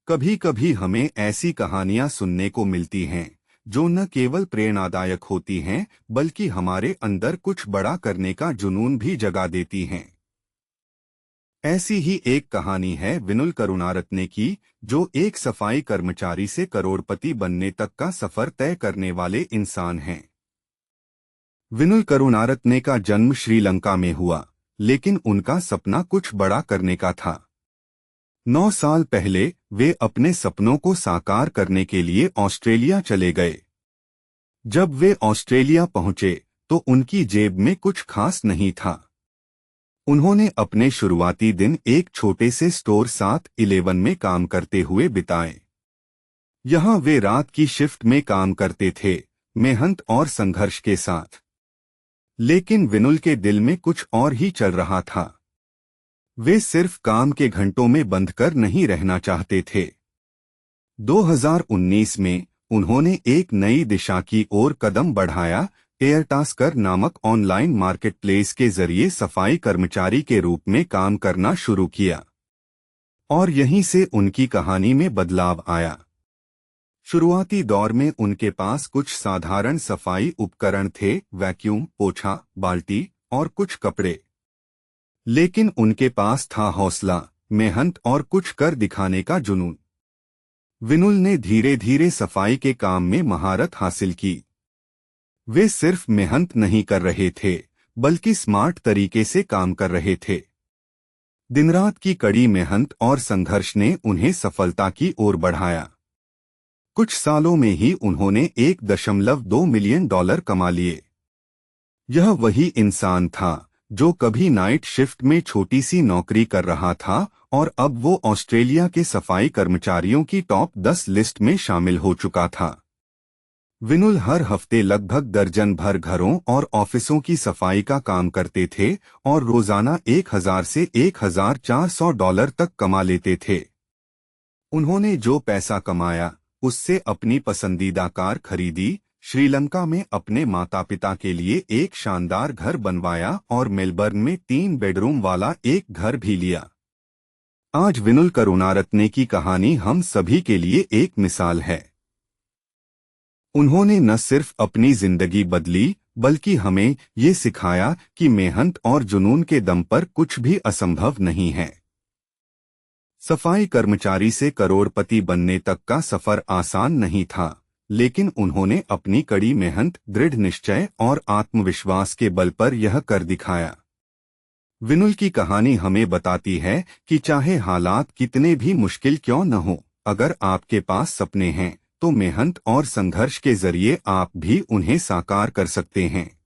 कभी कभी हमें ऐसी कहानियां सुनने को मिलती हैं जो न केवल प्रेरणादायक होती हैं बल्कि हमारे अंदर कुछ बड़ा करने का जुनून भी जगा देती हैं। ऐसी ही एक कहानी है विनुल करुणारत्ने की, जो एक सफाई कर्मचारी से करोड़पति बनने तक का सफर तय करने वाले इंसान हैं। विनुल करुणारत्ने का जन्म श्रीलंका में हुआ, लेकिन उनका सपना कुछ बड़ा करने का था। 9 साल पहले वे अपने सपनों को साकार करने के लिए ऑस्ट्रेलिया चले गए। जब वे ऑस्ट्रेलिया पहुंचे तो उनकी जेब में कुछ खास नहीं था। उन्होंने अपने शुरुआती दिन एक छोटे से स्टोर 7-11 में काम करते हुए बिताए। यहां वे रात की शिफ्ट में काम करते थे, मेहनत और संघर्ष के साथ। लेकिन विनुल के दिल में कुछ और ही चल रहा था। वे सिर्फ काम के घंटों में बंध कर नहीं रहना चाहते थे। 2019 में उन्होंने एक नई दिशा की ओर कदम बढ़ाया। एयरटास्कर नामक ऑनलाइन मार्केटप्लेस के जरिए सफाई कर्मचारी के रूप में काम करना शुरू किया। और यहीं से उनकी कहानी में बदलाव आया। शुरुआती दौर में उनके पास कुछ साधारण सफाई उपकरण थे, वैक्यूम, पोछा, बाल्टी और कुछ कपड़े। लेकिन उनके पास था हौसला, मेहनत और कुछ कर दिखाने का जुनून। विनुल ने धीरे धीरे सफाई के काम में महारत हासिल की। वे सिर्फ मेहनत नहीं कर रहे थे, बल्कि स्मार्ट तरीके से काम कर रहे थे। दिन-रात की कड़ी मेहनत और संघर्ष ने उन्हें सफलता की ओर बढ़ाया। कुछ सालों में ही उन्होंने $1.2 मिलियन कमा लिए। यह वही इंसान था जो कभी नाइट शिफ्ट में छोटी सी नौकरी कर रहा था और अब वो ऑस्ट्रेलिया के सफाई कर्मचारियों की टॉप 10 लिस्ट में शामिल हो चुका था। विनुल हर हफ्ते लगभग दर्जन भर घरों और ऑफिसों की सफाई का काम करते थे और रोजाना 1000 से $1400 तक कमा लेते थे। उन्होंने जो पैसा कमाया उससे अपनी पसंदीदा कार खरीदी, श्रीलंका में अपने माता पिता के लिए एक शानदार घर बनवाया और मेलबर्न में 3 बेडरूम वाला एक घर भी लिया। आज विनुल करुणारत्ने की कहानी हम सभी के लिए एक मिसाल है। उन्होंने न सिर्फ अपनी जिंदगी बदली, बल्कि हमें ये सिखाया कि मेहनत और जुनून के दम पर कुछ भी असंभव नहीं है। सफाई कर्मचारी से करोड़पति बनने तक का सफर आसान नहीं था, लेकिन उन्होंने अपनी कड़ी मेहनत, दृढ़ निश्चय और आत्मविश्वास के बल पर यह कर दिखाया। विनुल की कहानी हमें बताती है कि चाहे हालात कितने भी मुश्किल क्यों न हो, अगर आपके पास सपने हैं तो मेहनत और संघर्ष के जरिए आप भी उन्हें साकार कर सकते हैं।